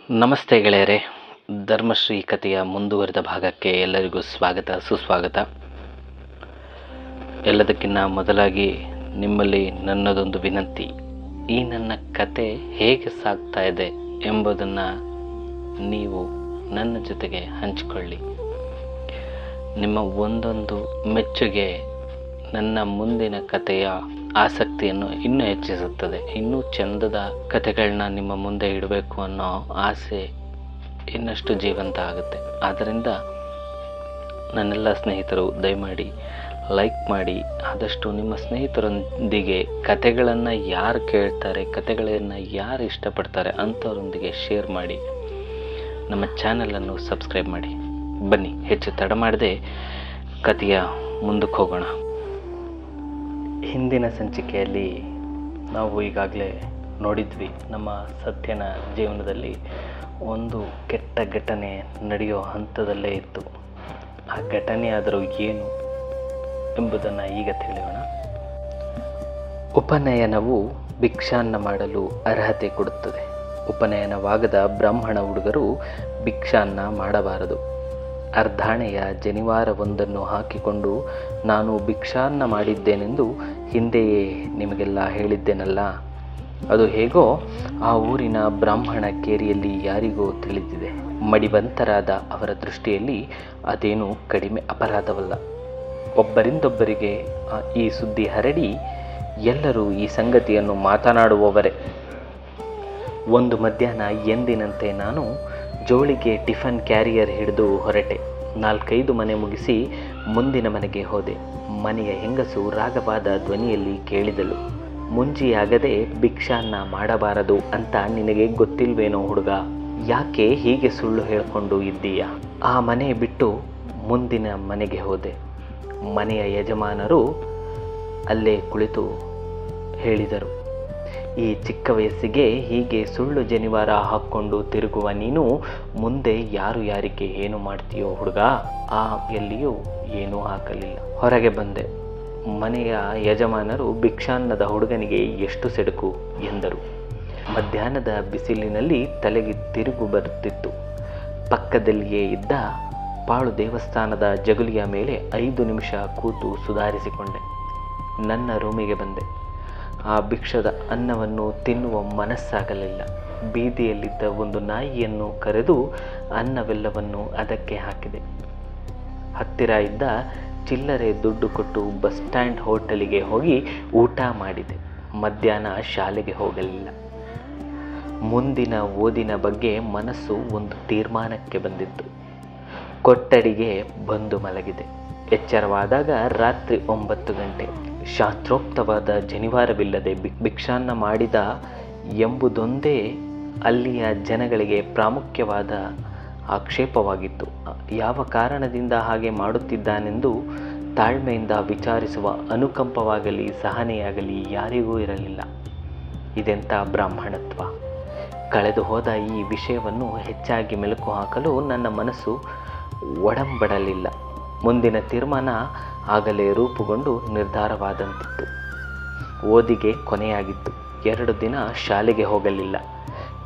ನಮಸ್ತೆ ಗೆಳೆಯರೇ, ಧರ್ಮಶ್ರೀ ಕಥೆಯ ಮುಂದುವರೆದ ಭಾಗಕ್ಕೆ ಎಲ್ಲರಿಗೂ ಸ್ವಾಗತ ಸುಸ್ವಾಗತ. ಎಲ್ಲದಕ್ಕಿಂತ ಮೊದಲಾಗಿ ನಿಮ್ಮಲ್ಲಿ ನನ್ನದೊಂದು ವಿನಂತಿ, ಈ ನನ್ನ ಕತೆ ಹೇಗೆ ಸಾಗ್ತಾ ಇದೆ ಎಂಬುದನ್ನು ನೀವು ನನ್ನ ಜೊತೆಗೆ ಹಂಚಿಕೊಳ್ಳಿ. ನಿಮ್ಮ ಒಂದೊಂದು ಮೆಚ್ಚುಗೆ ನನ್ನ ಮುಂದಿನ ಕಥೆಯ ಆಸಕ್ತಿಯನ್ನು ಇನ್ನೂ ಹೆಚ್ಚಿಸುತ್ತದೆ. ಇನ್ನೂ ಚಂದದ ಕಥೆಗಳನ್ನ ನಿಮ್ಮ ಮುಂದೆ ಇಡಬೇಕು ಅನ್ನೋ ಆಸೆ ಇನ್ನಷ್ಟು ಜೀವಂತ ಆಗುತ್ತೆ. ಆದ್ದರಿಂದ ನನ್ನೆಲ್ಲ ಸ್ನೇಹಿತರು ದಯಮಾಡಿ ಲೈಕ್ ಮಾಡಿ, ಆದಷ್ಟು ನಿಮ್ಮ ಸ್ನೇಹಿತರೊಂದಿಗೆ ಕಥೆಗಳನ್ನು ಯಾರು ಕೇಳ್ತಾರೆ, ಕಥೆಗಳನ್ನು ಯಾರು ಇಷ್ಟಪಡ್ತಾರೆ ಅಂಥವರೊಂದಿಗೆ ಶೇರ್ ಮಾಡಿ, ನಮ್ಮ ಚಾನಲನ್ನು ಸಬ್ಸ್ಕ್ರೈಬ್ ಮಾಡಿ. ಬನ್ನಿ, ಹೆಚ್ಚು ತಡ ಮಾಡದೆ ಕಥೆಯ ಮುಂದಕ್ಕೆ ಹೋಗೋಣ. ಹಿಂದಿನ ಸಂಚಿಕೆಯಲ್ಲಿ ನಾವು ಈಗಾಗಲೇ ನೋಡಿದ್ವಿ, ನಮ್ಮ ಸತ್ಯನ ಜೀವನದಲ್ಲಿ ಒಂದು ಕೆಟ್ಟ ಘಟನೆ ನಡೆಯೋ ಹಂತದಲ್ಲೇ ಇತ್ತು. ಆ ಘಟನೆ ಆದರೂ ಏನು ಎಂಬುದನ್ನು ಈಗ ತಿಳಿಯೋಣ. ಉಪನಯನವು ಭಿಕ್ಷಾನ್ನ ಮಾಡಲು ಅರ್ಹತೆ ಕೊಡುತ್ತದೆ. ಉಪನಯನವಾಗದ ಬ್ರಾಹ್ಮಣ ಹುಡುಗರು ಭಿಕ್ಷಾನ್ನ ಮಾಡಬಾರದು. ಅರ್ಧಾಣೆಯ ಜನಿವಾರವೊಂದನ್ನು ಹಾಕಿಕೊಂಡು ನಾನು ಭಿಕ್ಷಾನ್ನ ಮಾಡಿದ್ದೇನೆಂದು ಹಿಂದೆಯೇ ನಿಮಗೆಲ್ಲ ಹೇಳಿದ್ದೇನಲ್ಲ, ಅದು ಹೇಗೋ ಆ ಊರಿನ ಬ್ರಾಹ್ಮಣ ಕೇರಿಯಲ್ಲಿ ಯಾರಿಗೋ ತಿಳಿದಿದೆ. ಮಡಿವಂತರಾದ ಅವರ ದೃಷ್ಟಿಯಲ್ಲಿ ಅದೇನು ಕಡಿಮೆ ಅಪರಾಧವಲ್ಲ. ಒಬ್ಬರಿಂದೊಬ್ಬರಿಗೆ ಈ ಸುದ್ದಿ ಹರಡಿ ಎಲ್ಲರೂ ಈ ಸಂಗತಿಯನ್ನು ಮಾತನಾಡುವವರೇ. ಒಂದು ಮಧ್ಯಾಹ್ನ ಎಂದಿನಂತೆ ನಾನು ಜೋಳಿಗೆ ಟಿಫನ್ ಕ್ಯಾರಿಯರ್ ಹಿಡಿದು ಹೊರಟೆ. 4-5 ಮನೆ ಮುಗಿಸಿ ಮುಂದಿನ ಮನೆಗೆ ಹೋದೆ. ಮನೆಯ ಹೆಂಗಸು ರಾಗವಾದ ಧ್ವನಿಯಲ್ಲಿ ಕೇಳಿದಳು, ಮುಂಜಿಯಾಗದೆ ಭಿಕ್ಷಾನ್ನ ಮಾಡಬಾರದು ಅಂತ ನಿನಗೆ ಗೊತ್ತಿಲ್ವೇನೋ ಹುಡುಗ? ಯಾಕೆ ಹೀಗೆ ಸುಳ್ಳು ಹೇಳ್ಕೊಂಡು ಇದ್ದೀಯಾ? ಆ ಮನೆ ಬಿಟ್ಟು ಮುಂದಿನ ಮನೆಗೆ ಹೋದೆ. ಮನೆಯ ಯಜಮಾನರು ಅಲ್ಲೇ ಕುಳಿತು ಹೇಳಿದರು, ಈ ಚಿಕ್ಕ ವಯಸ್ಸಿಗೆ ಹೀಗೆ ಸುಳ್ಳು ಜನಿವಾರ ಹಾಕ್ಕೊಂಡು ತಿರುಗುವ ನೀನು ಮುಂದೆ ಯಾರಿಗೆ ಏನು ಮಾಡ್ತೀಯೋ ಹುಡುಗ? ಆ ಎಲ್ಲಿಯೂ ಏನೂ ಹಾಕಲಿಲ್ಲ. ಹೊರಗೆ ಬಂದೆ. ಮನೆಯ ಯಜಮಾನರು ಭಿಕ್ಷಾನ್ನದ ಹುಡುಗನಿಗೆ ಎಷ್ಟು ಸೆಡಕು ಎಂದರು. ಮಧ್ಯಾಹ್ನದ ಬಿಸಿಲಿನಲ್ಲಿ ತಲೆಗೆ ತಿರುಗು ಬರುತ್ತಿತ್ತು. ಪಕ್ಕದಲ್ಲಿಯೇ ಇದ್ದ ಪಾಳು ದೇವಸ್ಥಾನದ ಜಗುಲಿಯ ಮೇಲೆ 5 ನಿಮಿಷ ಕೂತು ಸುಧಾರಿಸಿಕೊಂಡೆ. ನನ್ನ ರೂಮಿಗೆ ಬಂದೆ. ಆ ಭಿಕ್ಷದ ಅನ್ನವನ್ನು ತಿನ್ನುವ ಮನಸ್ಸಾಗಲಿಲ್ಲ. ಬೀದಿಯಲ್ಲಿದ್ದ ಒಂದು ನಾಯಿಯನ್ನು ಕರೆದು ಅನ್ನವೆಲ್ಲವನ್ನು ಅದಕ್ಕೆ ಹಾಕಿದೆ. ಹತ್ತಿರ ಇದ್ದ ಚಿಲ್ಲರೆ ದುಡ್ಡು ಕೊಟ್ಟು ಬಸ್ ಸ್ಟ್ಯಾಂಡ್ ಹೋಟೆಲಿಗೆ ಹೋಗಿ ಊಟ ಮಾಡಿದೆ. ಮಧ್ಯಾಹ್ನ ಶಾಲೆಗೆ ಹೋಗಲಿಲ್ಲ. ಮುಂದಿನ ಓದಿನ ಬಗ್ಗೆ ಮನಸ್ಸು ಒಂದು ತೀರ್ಮಾನಕ್ಕೆ ಬಂದಿತ್ತು. ಕೊಠಡಿಗೆ ಬಂದು ಮಲಗಿದೆ. ಎಚ್ಚರವಾದಾಗ ರಾತ್ರಿ 9 ಗಂಟೆ. ಶಾಸ್ತ್ರೋಕ್ತವಾದ ಜನಿವಾರವಿಲ್ಲದೆ ಭಿಕ್ಷಾನ್ನ ಮಾಡಿದ ಎಂಬುದೊಂದೇ ಅಲ್ಲಿಯ ಜನಗಳಿಗೆ ಪ್ರಾಮುಖ್ಯವಾದ ಆಕ್ಷೇಪವಾಗಿತ್ತು. ಯಾವ ಕಾರಣದಿಂದ ಹಾಗೆ ಮಾಡುತ್ತಿದ್ದಾನೆಂದು ತಾಳ್ಮೆಯಿಂದ ವಿಚಾರಿಸುವ ಅನುಕಂಪವಾಗಲಿ ಸಹನೆಯಾಗಲಿ ಯಾರಿಗೂ ಇರಲಿಲ್ಲ. ಇದೆಂಥ ಬ್ರಾಹ್ಮಣತ್ವ! ಕಳೆದು ಹೋದ ಈ ವಿಷಯವನ್ನು ಹೆಚ್ಚಾಗಿ ಮೆಲುಕು ಹಾಕಲು ನನ್ನ ಮನಸ್ಸು ಒಡಂಬಡಲಿಲ್ಲ. ಮುಂದಿನ ತೀರ್ಮಾನ ಆಗಲೇ ರೂಪುಗೊಂಡು ನಿರ್ಧಾರವಾದಂತಿತ್ತು. ಓದಿಗೆ ಕೊನೆಯಾಗಿತ್ತು. 2 ದಿನ ಶಾಲೆಗೆ ಹೋಗಲಿಲ್ಲ.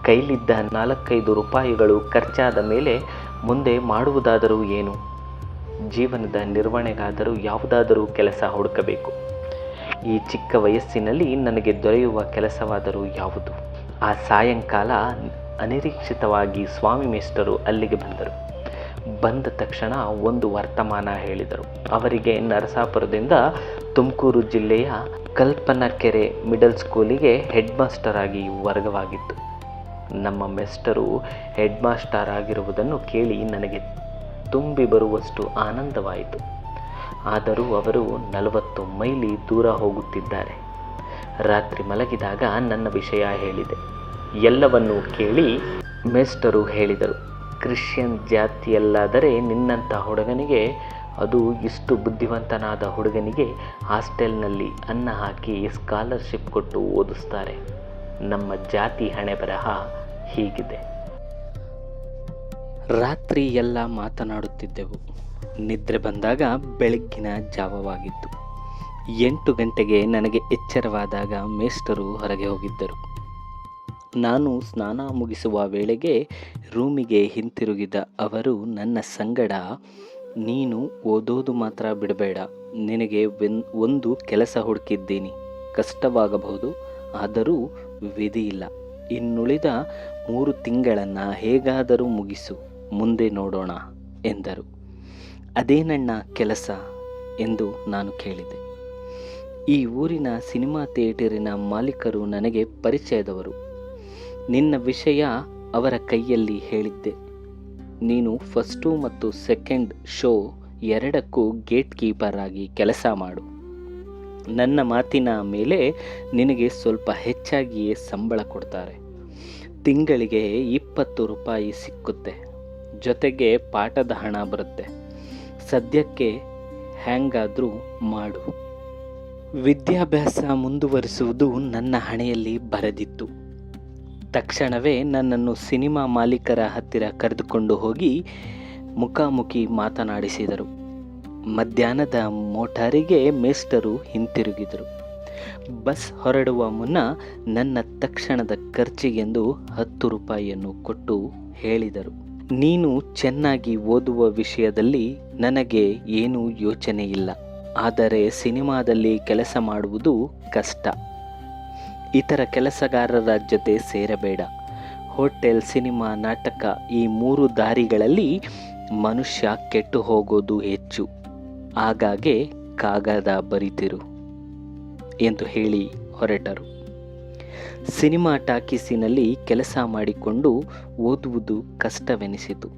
ಕೈಲಿದ್ದ 4-5 ರೂಪಾಯಿಗಳು ಖರ್ಚಾದ ಮೇಲೆ ಮುಂದೆ ಮಾಡುವುದಾದರೂ ಏನು? ಜೀವನದ ನಿರ್ವಹಣೆಗಾದರೂ ಯಾವುದಾದರೂ ಕೆಲಸ ಹುಡುಕಬೇಕು. ಈ ಚಿಕ್ಕ ವಯಸ್ಸಿನಲ್ಲಿ ನನಗೆ ದೊರೆಯುವ ಕೆಲಸವಾದರೂ ಯಾವುದು? ಆ ಸಾಯಂಕಾಲ ಅನಿರೀಕ್ಷಿತವಾಗಿ ಸ್ವಾಮಿ ಮೇಷ್ಟರು ಅಲ್ಲಿಗೆ ಬಂದರು. ಬಂದ ತಕ್ಷಣ ಒಂದು ವರ್ತಮಾನ ಹೇಳಿದರು. ಅವರಿಗೆ ನರಸಾಪುರದಿಂದ ತುಮಕೂರು ಜಿಲ್ಲೆಯ ಕಲ್ಪನಕೆರೆ ಮಿಡಲ್ ಸ್ಕೂಲಿಗೆ ಹೆಡ್ ಮಾಸ್ಟರ್ ಆಗಿ ವರ್ಗವಾಗಿತ್ತು. ನಮ್ಮ ಮೇಸ್ಟರು ಹೆಡ್ ಮಾಸ್ಟರ್ ಆಗಿರುವುದನ್ನು ಕೇಳಿ ನನಗೆ ತುಂಬಿ ಬರುವಷ್ಟು ಆನಂದವಾಯಿತು. ಆದರೂ ಅವರು 40 ಮೈಲಿ ದೂರ ಹೋಗುತ್ತಿದ್ದಾರೆ. ರಾತ್ರಿ ಮಲಗಿದಾಗ ನನ್ನ ವಿಷಯ ಹೇಳಿದೆ. ಎಲ್ಲವನ್ನೂ ಕೇಳಿ ಮೇಸ್ಟರು ಹೇಳಿದರು, ಕ್ರಿಶ್ಚಿಯನ್ ಜಾತಿಯಲ್ಲಾದರೆ ನಿನ್ನಂಥ ಹುಡುಗನಿಗೆ, ಅದು ಇಷ್ಟು ಬುದ್ಧಿವಂತನಾದ ಹುಡುಗನಿಗೆ ಹಾಸ್ಟೆಲ್ನಲ್ಲಿ ಅನ್ನ ಹಾಕಿ ಸ್ಕಾಲರ್ಶಿಪ್ ಕೊಟ್ಟು ಓದಿಸ್ತಾರೆ. ನಮ್ಮ ಜಾತಿ ಹಣೆ ಬರಹ ಹೀಗಿದೆ. ರಾತ್ರಿ ಎಲ್ಲ ಮಾತನಾಡುತ್ತಿದ್ದೆವು. ನಿದ್ರೆ ಬಂದಾಗ ಬೆಳಗ್ಗಿನ ಜಾವವಾಗಿತ್ತು. 8 ಗಂಟೆಗೆ ನನಗೆ ಎಚ್ಚರವಾದಾಗ ಮೇಷ್ಟರು ಹೊರಗೆ ಹೋಗಿದ್ದರು. ನಾನು ಸ್ನಾನ ಮುಗಿಸುವ ವೇಳೆಗೆ ರೂಮಿಗೆ ಹಿಂತಿರುಗಿದ ಅವರು ನನ್ನ ಸಂಗಡ, ನೀನು ಓದೋದು ಮಾತ್ರ ಬಿಡಬೇಡ, ನಿನಗೆ ಒಂದು ಕೆಲಸ ಹುಡುಕಿದ್ದೀನಿ, ಕಷ್ಟವಾಗಬಹುದು, ಆದರೂ ವಿಧಿಯಿಲ್ಲ, ಇನ್ನುಳಿದ 3 ತಿಂಗಳನ್ನು ಹೇಗಾದರೂ ಮುಗಿಸು, ಮುಂದೆ ನೋಡೋಣ ಎಂದರು. ಅದೇನಣ್ಣ ಕೆಲಸ ಎಂದು ನಾನು ಕೇಳಿದೆ. ಈ ಊರಿನ ಸಿನಿಮಾ ಥಿಯೇಟರಿನ ಮಾಲೀಕರು ನನಗೆ ಪರಿಚಯದವರು. ನಿನ್ನ ವಿಷಯ ಅವರ ಕೈಯಲ್ಲಿ ಹೇಳಿದ್ದೆ. ನೀನು ಫಸ್ಟು ಮತ್ತು ಸೆಕೆಂಡ್ ಶೋ ಎರಡಕ್ಕೂ ಗೇಟ್ ಕೀಪರ್ ಆಗಿ ಕೆಲಸ ಮಾಡು. ನನ್ನ ಮಾತಿನ ಮೇಲೆ ನಿನಗೆ ಸ್ವಲ್ಪ ಹೆಚ್ಚಾಗಿಯೇ ಸಂಬಳ ಕೊಡ್ತಾರೆ. ತಿಂಗಳಿಗೆ 20 ರೂಪಾಯಿ ಸಿಕ್ಕುತ್ತೆ, ಜೊತೆಗೆ ಪಾಠದ ಹಣ ಬರುತ್ತೆ. ಸದ್ಯಕ್ಕೆ ಹ್ಯಾಂಗಾದರೂ ಮಾಡು. ವಿದ್ಯಾಭ್ಯಾಸ ಮುಂದುವರಿಸುವುದು ನನ್ನ ಹಣೆಯಲ್ಲಿ ಬರೆದಿತ್ತು. ತಕ್ಷಣವೇ ನನ್ನನ್ನು ಸಿನಿಮಾ ಮಾಲೀಕರ ಹತ್ತಿರ ಕರೆದುಕೊಂಡು ಹೋಗಿ ಮುಖಾಮುಖಿ ಮಾತನಾಡಿಸಿದರು. ಮಧ್ಯಾಹ್ನದ ಮೋಟಾರಿಗೆ ಮೇಸ್ಟರು ಹಿಂತಿರುಗಿದರು. ಬಸ್ ಹೊರಡುವ ಮುನ್ನ ನನ್ನ ತಕ್ಷಣದ ಖರ್ಚಿಗೆಂದು 10 ರೂಪಾಯಿಯನ್ನು ಕೊಟ್ಟು ಹೇಳಿದರು, ನೀನು ಚೆನ್ನಾಗಿ ಓದುವ ವಿಷಯದಲ್ಲಿ ನನಗೆ ಏನೂ ಯೋಚನೆ ಇಲ್ಲ, ಆದರೆ ಸಿನಿಮಾದಲ್ಲಿ ಕೆಲಸ ಮಾಡುವುದು ಕಷ್ಟ. ಇತರ ಕೆಲಸಗಾರರ ಜೊತೆ ಸೇರಬೇಡ. ಹೋಟೆಲ್, ಸಿನಿಮಾ, ನಾಟಕ ಈ 3 ದಾರಿಗಳಲ್ಲಿ ಮನುಷ್ಯ ಕೆಟ್ಟು ಹೋಗೋದು ಹೆಚ್ಚು. ಆಗಾಗ್ಗೆ ಕಾಗದ ಬರಿತಿರು ಎಂದು ಹೇಳಿ ಹೊರಟರು. ಸಿನಿಮಾ ಟಾಕೀಸಿನಲ್ಲಿ ಕೆಲಸ ಮಾಡಿಕೊಂಡು ಓದುವುದು ಕಷ್ಟವೆನಿಸಿತು.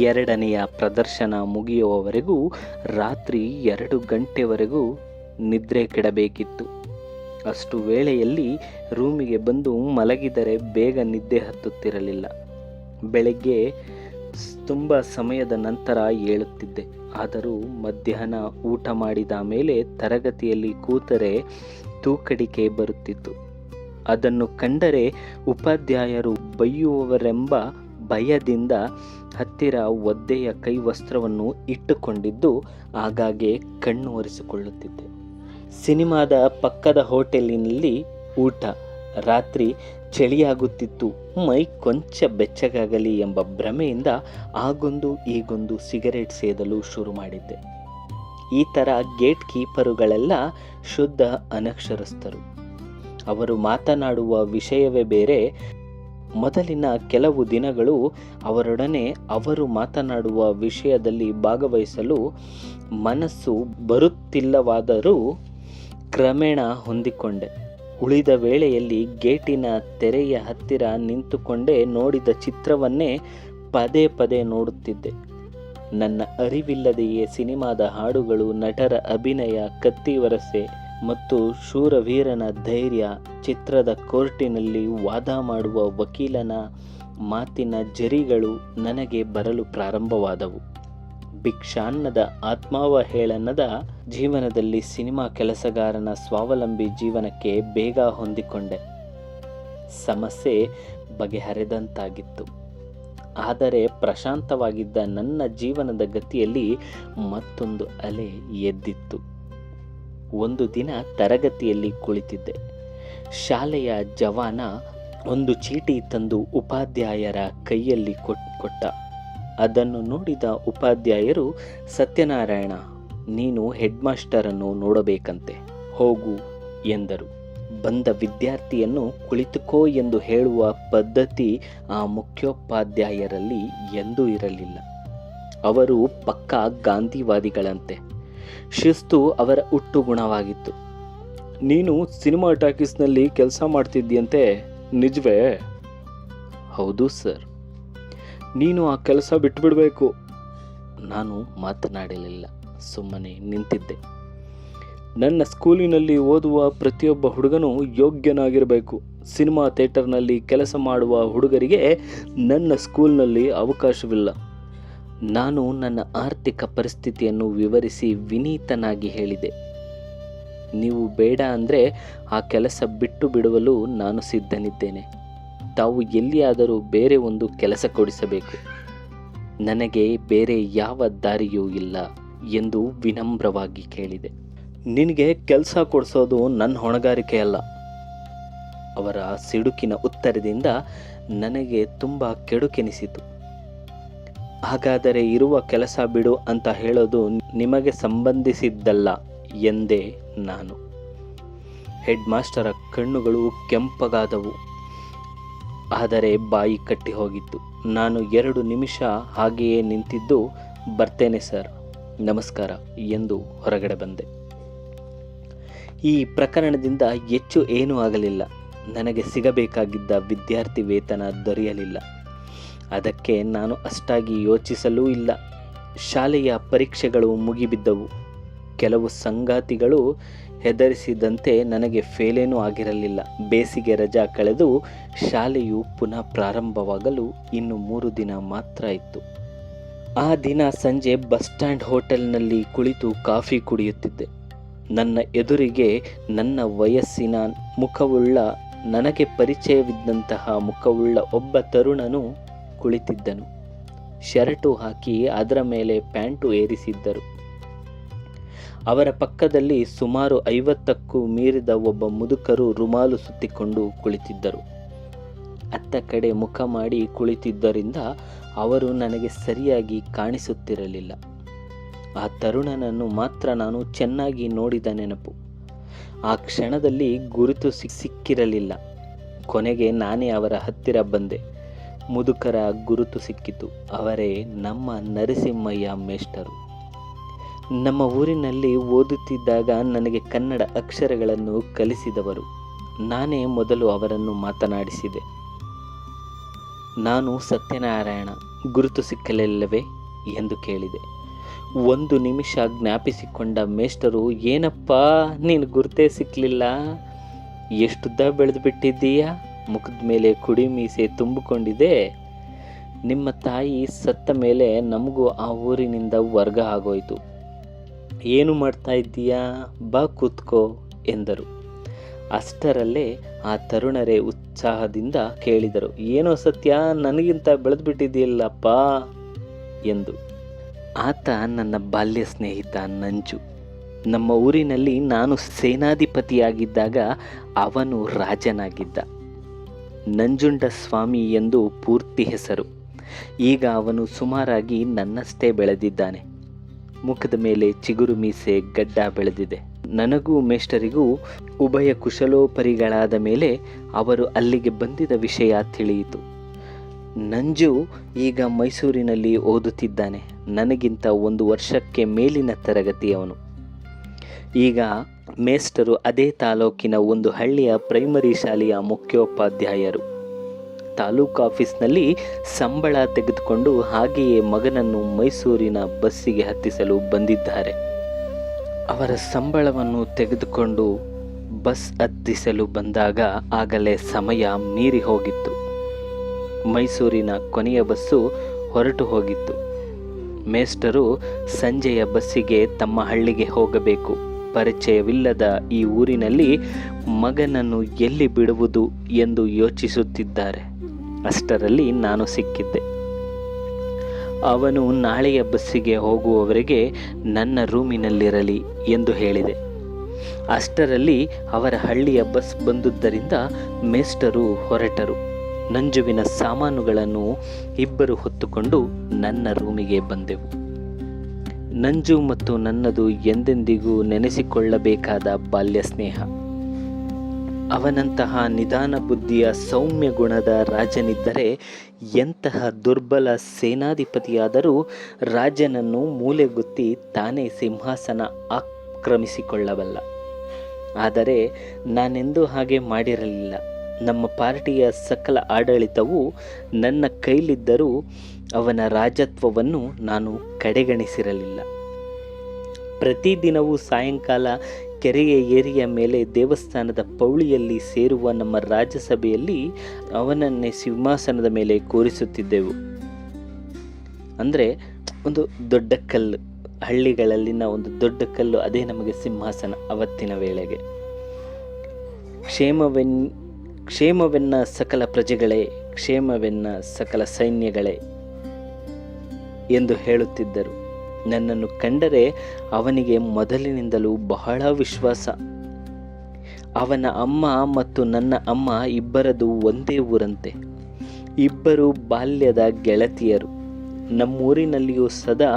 2ನೆಯ ಪ್ರದರ್ಶನ ಮುಗಿಯುವವರೆಗೂ ರಾತ್ರಿ 2 ಗಂಟೆವರೆಗೂ ನಿದ್ರೆ ಕೆಡಬೇಕಿತ್ತು. ಅಷ್ಟು ವೇಳೆಯಲ್ಲಿ ರೂಮಿಗೆ ಬಂದು ಮಲಗಿದರೆ ಬೇಗ ನಿದ್ದೆ ಹತ್ತುತ್ತಿರಲಿಲ್ಲ. ಬೆಳಗ್ಗೆ ತುಂಬ ಸಮಯದ ನಂತರ ಏಳುತ್ತಿದ್ದೆ. ಆದರೂ ಮಧ್ಯಾಹ್ನ ಊಟ ಮಾಡಿದ ಮೇಲೆ ತರಗತಿಯಲ್ಲಿ ಕೂತರೆ ತೂಕಡಿಕೆ ಬರುತ್ತಿತ್ತು. ಅದನ್ನು ಕಂಡರೆ ಉಪಾಧ್ಯಾಯರು ಬೈಯುವವರೆಂಬ ಭಯದಿಂದ ಹತ್ತಿರ ಒದ್ದೆಯ ಕೈವಸ್ತ್ರವನ್ನು ಇಟ್ಟುಕೊಂಡಿದ್ದು ಆಗಾಗ್ಗೆ ಕಣ್ಣು ಒರೆಸಿಕೊಳ್ಳುತ್ತಿದ್ದೆ. ಸಿನಿಮಾದ ಪಕ್ಕದ ಹೋಟೆಲಿನಲ್ಲಿ ಊಟ. ರಾತ್ರಿ ಚಳಿಯಾಗುತ್ತಿತ್ತು. ಮೈ ಕೊಂಚ ಬೆಚ್ಚಗಾಗಲಿ ಎಂಬ ಭ್ರಮೆಯಿಂದ ಆಗೊಂದು ಈಗೊಂದು ಸಿಗರೇಟ್ ಸೇದಲು ಶುರು ಮಾಡಿದ್ದೆ. ಈ ಥರ ಗೇಟ್ ಕೀಪರುಗಳೆಲ್ಲ ಶುದ್ಧ ಅನಕ್ಷರಸ್ಥರು. ಅವರು ಮಾತನಾಡುವ ವಿಷಯವೇ ಬೇರೆ. ಮೊದಲಿನ ಕೆಲವು ದಿನಗಳು ಅವರೊಡನೆ ಅವರು ಮಾತನಾಡುವ ವಿಷಯದಲ್ಲಿ ಭಾಗವಹಿಸಲು ಮನಸ್ಸು ಬರುತ್ತಿಲ್ಲವಾದರೂ ಕ್ರಮೇಣ ಹೊಂದಿಕೊಂಡೆ. ಉಳಿದ ವೇಳೆಯಲ್ಲಿ ಗೇಟಿನ ತೆರೆಯ ಹತ್ತಿರ ನಿಂತುಕೊಂಡೇ ನೋಡಿದ ಚಿತ್ರವನ್ನೇ ಪದೇ ಪದೇ ನೋಡುತ್ತಿದ್ದೆ. ನನ್ನ ಅರಿವಿಲ್ಲದೆಯೇ ಸಿನಿಮಾದ ಹಾಡುಗಳು, ನಟರ ಅಭಿನಯ, ಕತ್ತಿವರಸೆ ಮತ್ತು ಶೂರವೀರನ ಧೈರ್ಯ, ಚಿತ್ರದ ಕೋರ್ಟಿನಲ್ಲಿ ವಾದ ಮಾಡುವ ವಕೀಲನ ಮಾತಿನ ಜರಿಗಳು ನನಗೆ ಬರಲು ಪ್ರಾರಂಭವಾದವು. ಭಿಕ್ಷಾನ್ನದ ಆತ್ಮಾವಹೇಳನದ ಜೀವನದಲ್ಲಿ ಸಿನಿಮಾ ಕೆಲಸಗಾರನ ಸ್ವಾವಲಂಬಿ ಜೀವನಕ್ಕೆ ಬೇಗ ಹೊಂದಿಕೊಂಡೆ. ಸಮಸ್ಯೆ ಬಗೆಹರಿದಂತಾಗಿತ್ತು. ಆದರೆ ಪ್ರಶಾಂತವಾಗಿದ್ದ ನನ್ನ ಜೀವನದ ಗತಿಯಲ್ಲಿ ಮತ್ತೊಂದು ಅಲೆ ಎದ್ದಿತ್ತು. ಒಂದು ದಿನ ತರಗತಿಯಲ್ಲಿ ಕುಳಿತಿದ್ದೆ. ಶಾಲೆಯ ಜವಾನ ಒಂದು ಚೀಟಿ ತಂದು ಉಪಾಧ್ಯಾಯರ ಕೈಯಲ್ಲಿ ಕೊಟ್ಟ. ಅದನ್ನು ನೋಡಿದ ಉಪಾಧ್ಯಾಯರು, ಸತ್ಯನಾರಾಯಣ, ನೀನು ಹೆಡ್ ಮಾಸ್ಟರನ್ನು ನೋಡಬೇಕಂತೆ, ಹೋಗು ಎಂದರು. ಬಂದ ವಿದ್ಯಾರ್ಥಿಯನ್ನು ಕುಳಿತುಕೋ ಎಂದು ಹೇಳುವ ಪದ್ಧತಿ ಆ ಮುಖ್ಯೋಪಾಧ್ಯಾಯರಲ್ಲಿ ಎಂದೂ ಇರಲಿಲ್ಲ. ಅವರು ಪಕ್ಕಾ ಗಾಂಧಿವಾದಿಗಳಂತೆ. ಶಿಸ್ತು ಅವರ ಹುಟ್ಟು ಗುಣವಾಗಿತ್ತು. ನೀನು ಸಿನಿಮಾ ಟಾಕೀಸ್ನಲ್ಲಿ ಕೆಲಸ ಮಾಡ್ತಿದ್ದೀಯಂತೆ, ನಿಜವೇ? ಹೌದು ಸರ್. ನೀನು ಆ ಕೆಲಸ ಬಿಟ್ಟುಬಿಡಬೇಕು. ನಾನು ಮಾತನಾಡಲಿಲ್ಲ, ಸುಮ್ಮನೆ ನಿಂತಿದ್ದೆ. ನನ್ನ ಸ್ಕೂಲಿನಲ್ಲಿ ಓದುವ ಪ್ರತಿಯೊಬ್ಬ ಹುಡುಗನೂ ಯೋಗ್ಯನಾಗಿರಬೇಕು. ಸಿನಿಮಾ ಥಿಯೇಟರ್ನಲ್ಲಿ ಕೆಲಸ ಮಾಡುವ ಹುಡುಗರಿಗೆ ನನ್ನ ಸ್ಕೂಲ್ನಲ್ಲಿ ಅವಕಾಶವಿಲ್ಲ. ನಾನು ನನ್ನ ಆರ್ಥಿಕ ಪರಿಸ್ಥಿತಿಯನ್ನು ವಿವರಿಸಿ ವಿನೀತನಾಗಿ ಹೇಳಿದೆ. ನೀವು ಬೇಡ ಅಂದರೆ ಆ ಕೆಲಸ ಬಿಟ್ಟು ಬಿಡಲು ನಾನು ಸಿದ್ಧನಿದ್ದೇನೆ. ತಾವು ಎಲ್ಲಿಯಾದರೂ ಬೇರೆ ಒಂದು ಕೆಲಸ ಕೊಡಿಸಬೇಕು. ನನಗೆ ಬೇರೆ ಯಾವ ದಾರಿಯೂ ಇಲ್ಲ ಎಂದು ವಿನಮ್ರವಾಗಿ ಕೇಳಿದೆ. ನಿನಗೆ ಕೆಲಸ ಕೊಡಿಸೋದು ನನ್ನ ಹೊಣೆಗಾರಿಕೆ ಅಲ್ಲ. ಅವರ ಸಿಡುಕಿನ ಉತ್ತರದಿಂದ ನನಗೆ ತುಂಬ ಕೆಡುಕೆನಿಸಿತು. ಹಾಗಾದರೆ ಇರುವ ಕೆಲಸ ಬಿಡು ಅಂತ ಹೇಳೋದು ನಿಮಗೆ ಸಂಬಂಧಿಸಿದ್ದಲ್ಲ ಎಂದೆ ನಾನು. ಹೆಡ್ ಮಾಸ್ಟರ ಕಣ್ಣುಗಳು ಕೆಂಪಗಾದವು, ಆದರೆ ಬಾಯಿ ಕಟ್ಟಿ ಹೋಗಿತ್ತು. ನಾನು 2 ನಿಮಿಷ ಹಾಗೆಯೇ ನಿಂತಿದ್ದು, ಬರ್ತೇನೆ ಸರ್, ನಮಸ್ಕಾರ ಎಂದು ಹೊರಗಡೆ ಬಂದೆ. ಈ ಪ್ರಕರಣದಿಂದ ಹೆಚ್ಚು ಏನೂ ಆಗಲಿಲ್ಲ. ನನಗೆ ಸಿಗಬೇಕಾಗಿದ್ದ ವಿದ್ಯಾರ್ಥಿ ವೇತನ ದೊರೆಯಲಿಲ್ಲ. ಅದಕ್ಕೆ ನಾನು ಅಷ್ಟಾಗಿ ಯೋಚಿಸಲೂ ಇಲ್ಲ. ಶಾಲೆಯ ಪರೀಕ್ಷೆಗಳು ಮುಗಿಬಿದ್ದವು. ಕೆಲವು ಸಂಗಾತಿಗಳು ಹೆದರಿಸಿದಂತೆ ನನಗೆ ಫೇಲೇನೂ ಆಗಿರಲಿಲ್ಲ. ಬೇಸಿಗೆ ರಜಾ ಕಳೆದು ಶಾಲೆಯು ಪುನಃ ಪ್ರಾರಂಭವಾಗಲು ಇನ್ನು 3 ದಿನ ಮಾತ್ರ ಇತ್ತು. ಆ ದಿನ ಸಂಜೆ ಬಸ್ ಸ್ಟ್ಯಾಂಡ್ ಹೋಟೆಲ್ನಲ್ಲಿ ಕುಳಿತು ಕಾಫಿ ಕುಡಿಯುತ್ತಿದ್ದೆ. ನನ್ನ ಎದುರಿಗೆ ನನ್ನ ವಯಸ್ಸಿನ ಮುಖವುಳ್ಳ, ನನಗೆ ಪರಿಚಯವಿದ್ದಂತಹ ಮುಖವುಳ್ಳ ಒಬ್ಬ ತರುಣನು ಕುಳಿತಿದ್ದನು. ಶರ್ಟು ಹಾಕಿ ಅದರ ಮೇಲೆ ಪ್ಯಾಂಟು ಏರಿಸಿದ್ದರು. ಅವರ ಪಕ್ಕದಲ್ಲಿ ಸುಮಾರು 50ಕ್ಕೂ ಮೀರಿದ ಒಬ್ಬ ಮುದುಕರು ರುಮಾಲು ಸುತ್ತಿಕೊಂಡು ಕುಳಿತಿದ್ದರು. ಅತ್ತ ಕಡೆ ಮುಖ ಮಾಡಿ ಕುಳಿತಿದ್ದರಿಂದ ಅವರು ನನಗೆ ಸರಿಯಾಗಿ ಕಾಣಿಸುತ್ತಿರಲಿಲ್ಲ. ಆ ತರುಣನನ್ನು ಮಾತ್ರ ನಾನು ಚೆನ್ನಾಗಿ ನೋಡಿದ ನೆನಪು. ಆ ಕ್ಷಣದಲ್ಲಿ ಗುರುತು ಸಿಕ್ಕಿರಲಿಲ್ಲ. ಕೊನೆಗೆ ನಾನೇ ಅವರ ಹತ್ತಿರ ಬಂದೆ. ಮುದುಕರ ಗುರುತು ಸಿಕ್ಕಿತು. ಅವರೇ ನಮ್ಮ ನರಸಿಂಹಯ್ಯ ಮೇಷ್ಟರು. ನಮ್ಮ ಊರಿನಲ್ಲಿ ಓದುತ್ತಿದ್ದಾಗ ನನಗೆ ಕನ್ನಡ ಅಕ್ಷರಗಳನ್ನು ಕಲಿಸಿದವರು. ನಾನೇ ಮೊದಲು ಅವರನ್ನು ಮಾತನಾಡಿಸಿದೆ. ನಾನು ಸತ್ಯನಾರಾಯಣ, ಗುರುತು ಸಿಕ್ಕಲಿಲ್ಲವೇ ಎಂದು ಕೇಳಿದೆ. 1 ನಿಮಿಷ ಜ್ಞಾಪಿಸಿಕೊಂಡ ಮೇಷ್ಟರು, ಏನಪ್ಪ ನೀನು ಗುರುತೇ ಸಿಕ್ಕಲಿಲ್ಲ, ಎಷ್ಟುದ್ದ ಬೆಳೆದು ಬಿಟ್ಟಿದ್ದೀಯಾ, ಮುಖದ ಮೇಲೆ ಕುಡಿ ಮೀಸೆ ತುಂಬಿಕೊಂಡಿದೆ, ನಿಮ್ಮ ತಾಯಿ ಸತ್ತ ಮೇಲೆ ನಮಗೂ ಆ ಊರಿನಿಂದ ವರ್ಗ ಆಗೋಯ್ತು, ಏನು ಮಾಡ್ತಾ ಇದ್ದೀಯಾ, ಬಾ ಕೂತ್ಕೋ ಎಂದರು. ಅಷ್ಟರಲ್ಲೇ ಆ ತರುಣರೇ ಉತ್ಸಾಹದಿಂದ ಕೇಳಿದರು, ಏನೋ ಸತ್ಯ, ನನಗಿಂತ ಬೆಳೆದು ಬಿಟ್ಟಿದ್ದೀಯಲ್ಲಪ್ಪ ಎಂದು. ಆತ ನನ್ನ ಬಾಲ್ಯ ಸ್ನೇಹಿತ ನಂಜು. ನಮ್ಮ ಊರಿನಲ್ಲಿ ನಾನು ಸೇನಾಧಿಪತಿಯಾಗಿದ್ದಾಗ ಅವನು ರಾಜನಾಗಿದ್ದ. ನಂಜುಂಡ ಸ್ವಾಮಿ ಎಂದು ಪೂರ್ತಿ ಹೆಸರು. ಈಗ ಅವನು ಸುಮಾರಾಗಿ ನನ್ನಷ್ಟೇ ಬೆಳೆದಿದ್ದಾನೆ. ಮುಖದ ಮೇಲೆ ಚಿಗುರು ಮೀಸೆ ಗಡ್ಡ ಬೆಳೆದಿದೆ. ನನಗೂ ಮೇಷ್ಟರಿಗೂ ಉಭಯ ಕುಶಲೋಪರಿಗಳಾದ ಮೇಲೆ ಅವರು ಅಲ್ಲಿಗೆ ಬಂದಿದ್ದ ವಿಷಯ ತಿಳಿಯಿತು. ನಂಜು ಈಗ ಮೈಸೂರಿನಲ್ಲಿ ಓದುತ್ತಿದ್ದಾನೆ. ನನಗಿಂತ 1 ವರ್ಷಕ್ಕೆ ಮೇಲಿನ ತರಗತಿಯವನು. ಈಗ ಮೇಷ್ಟರು ಅದೇ ತಾಲೂಕಿನ ಒಂದು ಹಳ್ಳಿಯ ಪ್ರೈಮರಿ ಶಾಲೆಯ ಮುಖ್ಯೋಪಾಧ್ಯಾಯರು. ತಾಲೂಕು ಆಫೀಸ್ನಲ್ಲಿ ಸಂಬಳ ತೆಗೆದುಕೊಂಡು ಹಾಗೆಯೇ ಮಗನನ್ನು ಮೈಸೂರಿನ ಬಸ್ಸಿಗೆ ಹತ್ತಿಸಲು ಬಂದಿದ್ದಾರೆ. ಅವರ ಸಂಬಳವನ್ನು ತೆಗೆದುಕೊಂಡು ಬಸ್ ಹತ್ತಿಸಲು ಬಂದಾಗ ಆಗಲೇ ಸಮಯ ಮೀರಿ ಹೋಗಿತ್ತು. ಮೈಸೂರಿನ ಕೊನೆಯ ಬಸ್ಸು ಹೊರಟು ಹೋಗಿತ್ತು. ಮೇಷ್ಟರು ಸಂಜೆಯ ಬಸ್ಸಿಗೆ ತಮ್ಮ ಹಳ್ಳಿಗೆ ಹೋಗಬೇಕು. ಪರಿಚಯವಿಲ್ಲದ ಈ ಊರಿನಲ್ಲಿ ಮಗನನ್ನು ಎಲ್ಲಿ ಬಿಡುವುದು ಎಂದು ಯೋಚಿಸುತ್ತಿದ್ದಾರೆ. ಅಷ್ಟರಲ್ಲಿ ನಾನು ಸಿಕ್ಕಿದ್ದೆ. ಅವನು ನಾಳೆಯ ಬಸ್ಸಿಗೆ ಹೋಗುವವರೆಗೆ ನನ್ನ ರೂಮಿನಲ್ಲಿರಲಿ ಎಂದು ಹೇಳಿದೆ. ಅಷ್ಟರಲ್ಲಿ ಅವರ ಹಳ್ಳಿಯ ಬಸ್ ಬಂದುದರಿಂದ ಮೇಷ್ಟರು ಹೊರಟರು. ನಂಜುವಿನ ಸಾಮಾನುಗಳನ್ನು ಇಬ್ಬರು ಹೊತ್ತುಕೊಂಡು ನನ್ನ ರೂಮಿಗೆ ಬಂದೆವು. ನಂಜು ಮತ್ತು ನನ್ನದು ಎಂದೆಂದಿಗೂ ನೆನೆಸಿಕೊಳ್ಳಬೇಕಾದ ಬಾಲ್ಯ ಸ್ನೇಹ. ಅವನಂತಹ ನಿಧಾನ ಬುದ್ಧಿಯ ಸೌಮ್ಯ ಗುಣದ ರಾಜನಿದ್ದರೆ ಎಂತಹ ದುರ್ಬಲ ಸೇನಾಧಿಪತಿಯಾದರೂ ರಾಜನನ್ನು ಮೂಲೆಗುತ್ತಿ ತಾನೇ ಸಿಂಹಾಸನ ಆಕ್ರಮಿಸಿಕೊಳ್ಳಬಲ್ಲ. ಆದರೆ ನಾನೆಂದೂ ಹಾಗೆ ಮಾಡಿರಲಿಲ್ಲ. ನಮ್ಮ ಪಾರ್ಟಿಯ ಸಕಲ ಆಡಳಿತವು ನನ್ನ ಕೈಲಿದ್ದರೂ ಅವನ ರಾಜತ್ವವನ್ನು ನಾನು ಕಡೆಗಣಿಸಿರಲಿಲ್ಲ. ಪ್ರತಿದಿನವೂ ಸಾಯಂಕಾಲ ಕೆರೆಯ ಏರಿಯ ಮೇಲೆ ದೇವಸ್ಥಾನದ ಪೌಳಿಯಲ್ಲಿ ಸೇರುವ ನಮ್ಮ ರಾಜಸಭೆಯಲ್ಲಿ ಅವನನ್ನೇ ಸಿಂಹಾಸನದ ಮೇಲೆ ಕೂರಿಸುತ್ತಿದ್ದೆವು. ಅಂದರೆ ಒಂದು ದೊಡ್ಡ ಕಲ್ಲು, ಹಳ್ಳಿಗಳಲ್ಲಿನ ಒಂದು ದೊಡ್ಡ ಕಲ್ಲು, ಅದೇ ನಮಗೆ ಸಿಂಹಾಸನ ಅವತ್ತಿನ ವೇಳೆಗೆ. ಕ್ಷೇಮವೆನ್ನ ಸಕಲ ಪ್ರಜೆಗಳೇ, ಕ್ಷೇಮವೆನ್ನ ಸಕಲ ಸೈನ್ಯಗಳೇ ಎಂದು ಹೇಳುತ್ತಿದ್ದರು. ನನ್ನನ್ನು ಕಂಡರೆ ಅವನಿಗೆ ಮೊದಲಿನಿಂದಲೂ ಬಹಳ ವಿಶ್ವಾಸ. ಅವನ ಅಮ್ಮ ಮತ್ತು ನನ್ನ ಅಮ್ಮ ಇಬ್ಬರದು ಒಂದೇ ಊರಂತೆ. ಇಬ್ಬರು ಬಾಲ್ಯದ ಗೆಳತಿಯರು. ನಮ್ಮೂರಿನಲ್ಲಿಯೂ ಸದಾ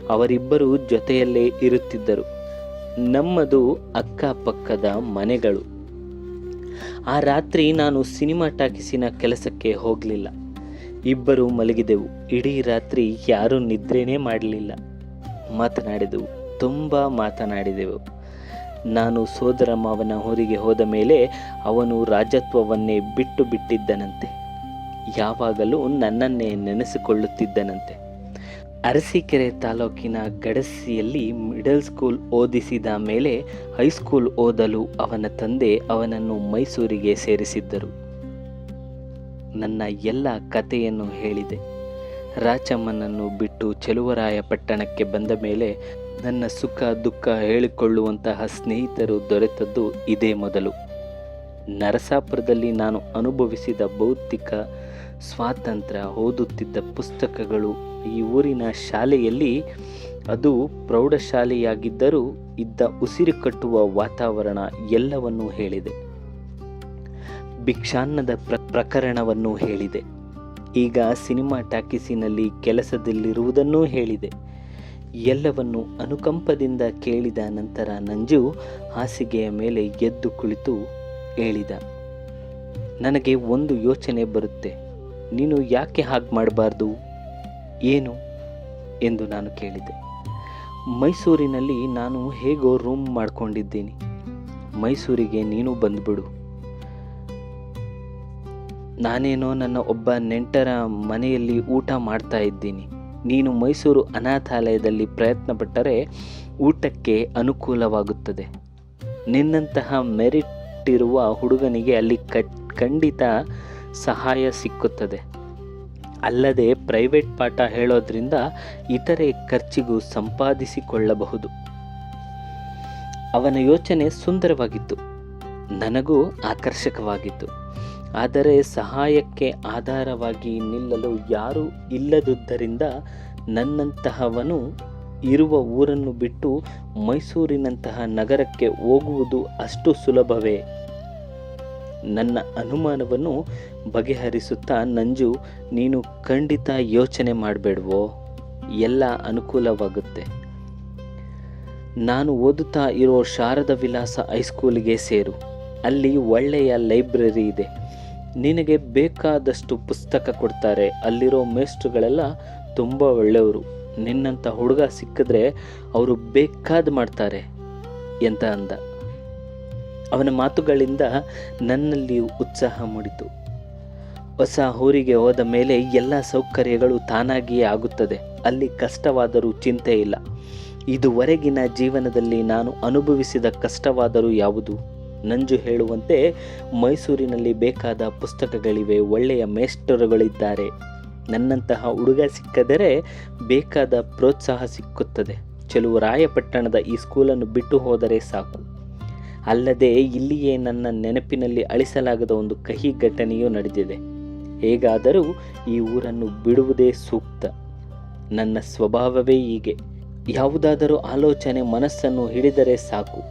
ಅವರಿಬ್ಬರು ಜೊತೆಯಲ್ಲೇ ಇರುತ್ತಿದ್ದರು. ನಮ್ಮದು ಅಕ್ಕಪಕ್ಕದ ಮನೆಗಳು. ಆ ರಾತ್ರಿ ನಾನು ಸಿನಿಮಾ ಟಾಕೀಸಿನ ಕೆಲಸಕ್ಕೆ ಹೋಗಲಿಲ್ಲ. ಇಬ್ಬರು ಮಲಗಿದೆವು. ಇಡೀ ರಾತ್ರಿ ಯಾರೂ ನಿದ್ರೆನೇ ಮಾಡಲಿಲ್ಲ. ಮಾತನಾಡಿದೆವು, ತುಂಬ ಮಾತನಾಡಿದೆವು. ನಾನು ಸೋದರ ಮಾವನ ಊರಿಗೆ ಹೋದ ಮೇಲೆ ಅವನು ರಾಜತ್ವವನ್ನೇ ಬಿಟ್ಟು ಬಿಟ್ಟಿದ್ದನಂತೆ. ಯಾವಾಗಲೂ ನನ್ನನ್ನೇ ನೆನೆಸಿಕೊಳ್ಳುತ್ತಿದ್ದನಂತೆ. ಅರಸೀಕೆರೆ ತಾಲೂಕಿನ ಗಡಸಿಯಲ್ಲಿ ಮಿಡಲ್ ಸ್ಕೂಲ್ ಓದಿಸಿದ ಮೇಲೆ ಹೈಸ್ಕೂಲ್ ಓದಲು ಅವನ ತಂದೆ ಅವನನ್ನು ಮೈಸೂರಿಗೆ ಸೇರಿಸಿದ್ದರು. ನನ್ನ ಎಲ್ಲ ಕಥೆಯನ್ನು ಹೇಳಿದೆ. ರಾಚಮ್ಮನನ್ನು ಬಿಟ್ಟು ಚೆಲುವರಾಯಪಟ್ಟಣಕ್ಕೆ ಬಂದ ಮೇಲೆ ನನ್ನ ಸುಖ ದುಃಖ ಹೇಳಿಕೊಳ್ಳುವಂತಹ ಸ್ನೇಹಿತರು ದೊರೆತದ್ದು ಇದೇ ಮೊದಲು. ನರಸಾಪುರದಲ್ಲಿ ನಾನು ಅನುಭವಿಸಿದ ಭೌತಿಕ ಸ್ವಾತಂತ್ರ್ಯ, ಓದುತ್ತಿದ್ದ ಪುಸ್ತಕಗಳು, ಈ ಊರಿನ ಶಾಲೆಯಲ್ಲಿ, ಅದು ಪ್ರೌಢಶಾಲೆಯಾಗಿದ್ದರೂ ಇದ್ದ ಉಸಿರು ಕಟ್ಟುವ ವಾತಾವರಣ ಎಲ್ಲವನ್ನೂ ಹೇಳಿದೆ. ಭಿಕ್ಷಾನ್ನದ ಪ್ರಕರಣವನ್ನು ಹೇಳಿದೆ. ಈಗ ಸಿನಿಮಾ ಟಾಕೀಸಿನಲ್ಲಿ ಕೆಲಸದಲ್ಲಿರುವುದನ್ನೂ ಹೇಳಿದೆ. ಎಲ್ಲವನ್ನು ಅನುಕಂಪದಿಂದ ಕೇಳಿದ ನಂತರ ನಂಜು ಹಾಸಿಗೆಯ ಮೇಲೆ ಎದ್ದು ಕುಳಿತು ಹೇಳಿದ, ನನಗೆ ಒಂದು ಯೋಚನೆ ಬರುತ್ತೆ. ನೀನು ಯಾಕೆ ಹಾಗೆ ಮಾಡಬಾರ್ದು? ಏನು ಎಂದು ನಾನು ಕೇಳಿದೆ. ಮೈಸೂರಿನಲ್ಲಿ ನಾನು ಹೇಗೋ ರೂಮ್ ಮಾಡ್ಕೊಂಡಿದ್ದೀನಿ. ಮೈಸೂರಿಗೆ ನೀನು ಬಂದುಬಿಡು. ನಾನೇನೋ ನನ್ನ ಒಬ್ಬ ನೆಂಟರ ಮನೆಯಲ್ಲಿ ಊಟ ಮಾಡ್ತಾ ಇದ್ದೀನಿ. ನೀನು ಮೈಸೂರು ಅನಾಥಾಲಯದಲ್ಲಿ ಪ್ರಯತ್ನ ಪಟ್ಟರೆ ಊಟಕ್ಕೆ ಅನುಕೂಲವಾಗುತ್ತದೆ. ನಿನ್ನಂತಹ ಮೆರಿಟ್ ಇರುವ ಹುಡುಗನಿಗೆ ಅಲ್ಲಿ ಖಂಡಿತ ಸಹಾಯ ಸಿಕ್ಕುತ್ತದೆ. ಅಲ್ಲದೆ ಪ್ರೈವೇಟ್ ಪಾಠ ಹೇಳೋದ್ರಿಂದ ಇತರೆ ಖರ್ಚಿಗೂ ಸಂಪಾದಿಸಿಕೊಳ್ಳಬಹುದು. ಅವನ ಯೋಚನೆ ಸುಂದರವಾಗಿತ್ತು, ನನಗೂ ಆಕರ್ಷಕವಾಗಿತ್ತು. ಆದರೆ ಸಹಾಯಕ್ಕೆ ಆಧಾರವಾಗಿ ನಿಲ್ಲಲು ಯಾರೂ ಇಲ್ಲದುದರಿಂದ ನನ್ನಂತಹವನು ಇರುವ ಊರನ್ನು ಬಿಟ್ಟು ಮೈಸೂರಿನಂತಹ ನಗರಕ್ಕೆ ಹೋಗುವುದು ಅಷ್ಟು ಸುಲಭವೇ? ನನ್ನ ಅನುಮಾನವನ್ನು ಬಗೆಹರಿಸುತ್ತಾ ನಂಜು, ನೀನು ಖಂಡಿತ ಯೋಚನೆ ಮಾಡಬೇಡವೋ, ಎಲ್ಲ ಅನುಕೂಲವಾಗುತ್ತೆ. ನಾನು ಓದುತ್ತಾ ಇರೋ ಶಾರದಾ ವಿಲಾಸ ಹೈಸ್ಕೂಲಿಗೆ ಸೇರು. ಅಲ್ಲಿ ಒಳ್ಳೆಯ ಲೈಬ್ರರಿ ಇದೆ. ನಿನಗೆ ಬೇಕಾದಷ್ಟು ಪುಸ್ತಕ ಕೊಡ್ತಾರೆ. ಅಲ್ಲಿರೋ ಮೇಸ್ಟ್ರುಗಳೆಲ್ಲ ತುಂಬ ಒಳ್ಳೆಯವರು. ನಿನ್ನಂಥ ಹುಡುಗ ಸಿಕ್ಕಿದ್ರೆ ಅವರು ಬೇಕಾದ ಮಾಡ್ತಾರೆ ಅಂತ ಅಂದ. ಅವನ ಮಾತುಗಳಿಂದ ನನ್ನಲ್ಲಿ ಉತ್ಸಾಹ ಮೂಡಿತು. ಹೊಸ ಊರಿಗೆ ಹೋದ ಮೇಲೆ ಎಲ್ಲ ಸೌಕರ್ಯಗಳು ತಾನಾಗಿಯೇ ಆಗುತ್ತದೆ. ಅಲ್ಲಿ ಕಷ್ಟವಾದರೂ ಚಿಂತೆ ಇಲ್ಲ. ಇದುವರೆಗಿನ ಜೀವನದಲ್ಲಿ ನಾನು ಅನುಭವಿಸಿದ ಕಷ್ಟವಾದರೂ ಯಾವುದು? ನಂಜು ಹೇಳುವಂತೆ ಮೈಸೂರಿನಲ್ಲಿ ಬೇಕಾದ ಪುಸ್ತಕಗಳಿವೆ, ಒಳ್ಳೆಯ ಮೇಸ್ಟರುಗಳಿದ್ದಾರೆ. ನನ್ನಂತಹ ಹುಡುಗ ಸಿಕ್ಕದರೆ ಬೇಕಾದ ಪ್ರೋತ್ಸಾಹ ಸಿಕ್ಕುತ್ತದೆ. ಚೆಲುವರಾಯಪಟ್ಟಣದ ಈ ಸ್ಕೂಲನ್ನು ಬಿಟ್ಟು ಹೋದರೆ ಸಾಕು. ಅಲ್ಲದೆ ಇಲ್ಲಿಯೇ ನನ್ನ ನೆನಪಿನಲ್ಲಿ ಅಳಿಸಲಾಗದ ಒಂದು ಕಹಿ ಘಟನೆಯೂ ನಡೆದಿದೆ. ಹೇಗಾದರೂ ಈ ಊರನ್ನು ಬಿಡುವುದೇ ಸೂಕ್ತ. ನನ್ನ ಸ್ವಭಾವವೇ ಹೀಗೆ. ಯಾವುದಾದರೂ ಆಲೋಚನೆ ಮನಸ್ಸನ್ನು ಹಿಡಿದರೆ ಸಾಕು,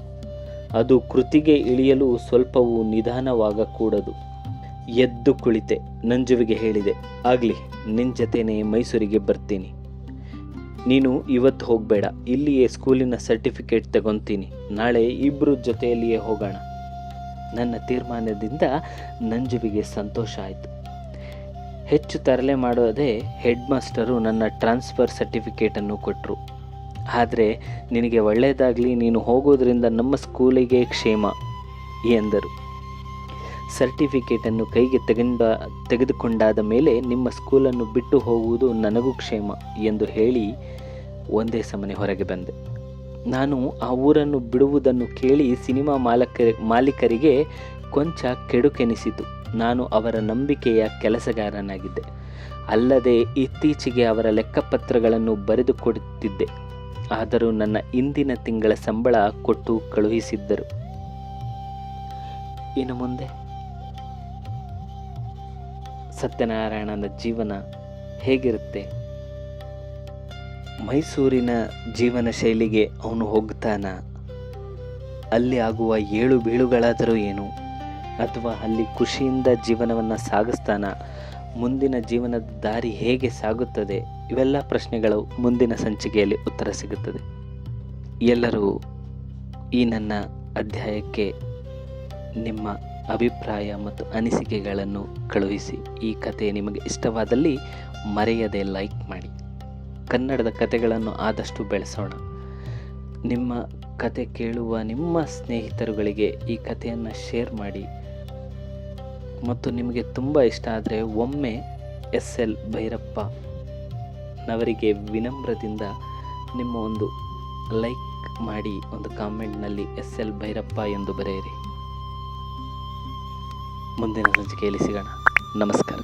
ಅದು ಕೃತಿಗೆ ಇಳಿಯಲು ಸ್ವಲ್ಪವೂ ನಿಧಾನವಾಗಕೂಡದು. ಎದ್ದು ಕುಳಿತೆ. ನಂಜುವಿಗೆ ಹೇಳಿದೆ, ಆಗಲಿ, ನಿನ್ನ ಜೊತೆನೇ ಮೈಸೂರಿಗೆ ಬರ್ತೀನಿ. ನೀನು ಇವತ್ತು ಹೋಗಬೇಡ. ಇಲ್ಲಿಯೇ ಸ್ಕೂಲಿನ ಸರ್ಟಿಫಿಕೇಟ್ ತಗೊತೀನಿ. ನಾಳೆ ಇಬ್ಬರು ಜೊತೆಯಲ್ಲಿಯೇ ಹೋಗೋಣ. ನನ್ನ ತೀರ್ಮಾನದಿಂದ ನಂಜುವಿಗೆ ಸಂತೋಷ ಆಯಿತು. ಹೆಚ್ಚು ತರಲೆ ಮಾಡೋದೇ ಹೆಡ್ ಮಾಸ್ಟರು ನನ್ನ ಟ್ರಾನ್ಸ್ಫರ್ ಸರ್ಟಿಫಿಕೇಟನ್ನು ಕೊಟ್ಟರು. ಆದರೆ ನಿನಗೆ ಒಳ್ಳೆಯದಾಗಲಿ, ನೀನು ಹೋಗೋದ್ರಿಂದ ನಮ್ಮ ಸ್ಕೂಲಿಗೆ ಕ್ಷೇಮ ಎಂದರು. ಸರ್ಟಿಫಿಕೇಟನ್ನು ಕೈಗೆ ತೆಗೆದುಕೊಂಡಾದ ಮೇಲೆ ನಿಮ್ಮ ಸ್ಕೂಲನ್ನು ಬಿಟ್ಟು ಹೋಗುವುದು ನನಗೂ ಕ್ಷೇಮ ಎಂದು ಹೇಳಿ ಒಂದೇ ಸಮನೆ ಹೊರಗೆ ಬಂದೆ. ನಾನು ಆ ಊರನ್ನು ಬಿಡುವುದನ್ನು ಕೇಳಿ ಸಿನಿಮಾ ಮಾಲೀಕರಿಗೆ ಕೊಂಚ ಕೆಡುಕೆನಿಸಿತು. ನಾನು ಅವರ ನಂಬಿಕೆಯ ಕೆಲಸಗಾರನಾಗಿದ್ದೆ. ಅಲ್ಲದೆ ಇತ್ತೀಚೆಗೆ ಅವರ ಲೆಕ್ಕಪತ್ರಗಳನ್ನು ಬರೆದು ಕೊಡುತ್ತಿದ್ದೆ. ಆದರೂ ನನ್ನ ಇಂದಿನ ತಿಂಗಳ ಸಂಬಳ ಕೊಟ್ಟು ಕಳುಹಿಸಿದ್ದರು. ಇನ್ನು ಮುಂದೆ ಸತ್ಯನಾರಾಯಣನ ಜೀವನ ಹೇಗಿರುತ್ತೆ? ಮೈಸೂರಿನ ಜೀವನ ಶೈಲಿಗೆ ಅವನು ಹೋಗ್ತಾನ? ಅಲ್ಲಿ ಆಗುವ ಏಳು ಬೀಳುಗಳಾದರೂ ಏನು, ಅಥವಾ ಅಲ್ಲಿ ಖುಷಿಯಿಂದ ಜೀವನವನ್ನು ಸಾಗಿಸ್ತಾನ, ಮುಂದಿನ ಜೀವನದ ದಾರಿ ಹೇಗೆ ಸಾಗುತ್ತದೆ, ಇವೆಲ್ಲ ಪ್ರಶ್ನೆಗಳು ಮುಂದಿನ ಸಂಚಿಕೆಯಲ್ಲಿ ಉತ್ತರ ಸಿಗುತ್ತದೆ. ಎಲ್ಲರೂ ಈ ನನ್ನ ಅಧ್ಯಾಯಕ್ಕೆ ನಿಮ್ಮ ಅಭಿಪ್ರಾಯ ಮತ್ತು ಅನಿಸಿಕೆಗಳನ್ನು ಕಳುಹಿಸಿ. ಈ ಕತೆ ನಿಮಗೆ ಇಷ್ಟವಾದಲ್ಲಿ ಮರೆಯದೆ ಲೈಕ್ ಮಾಡಿ. ಕನ್ನಡದ ಕತೆಗಳನ್ನು ಆದಷ್ಟು ಬೆಳೆಸೋಣ. ನಿಮ್ಮ ಕತೆ ಕೇಳುವ ನಿಮ್ಮ ಸ್ನೇಹಿತರುಗಳಿಗೆ ಈ ಕಥೆಯನ್ನು ಶೇರ್ ಮಾಡಿ. ಮತ್ತು ನಿಮಗೆ ತುಂಬ ಇಷ್ಟ ಆದರೆ ಒಮ್ಮೆ SL ಭೈರಪ್ಪನವರಿಗೆ ವಿನಮ್ರದಿಂದ ನಿಮ್ಮ ಒಂದು ಲೈಕ್ ಮಾಡಿ ಒಂದು ಕಾಮೆಂಟ್ನಲ್ಲಿ SL ಭೈರಪ್ಪ ಎಂದು ಬರೆಯಿರಿ. ಮುಂದಿನ ಸಂಚಿಕೆಯಲ್ಲಿ ಸಿಗೋಣ. ನಮಸ್ಕಾರ.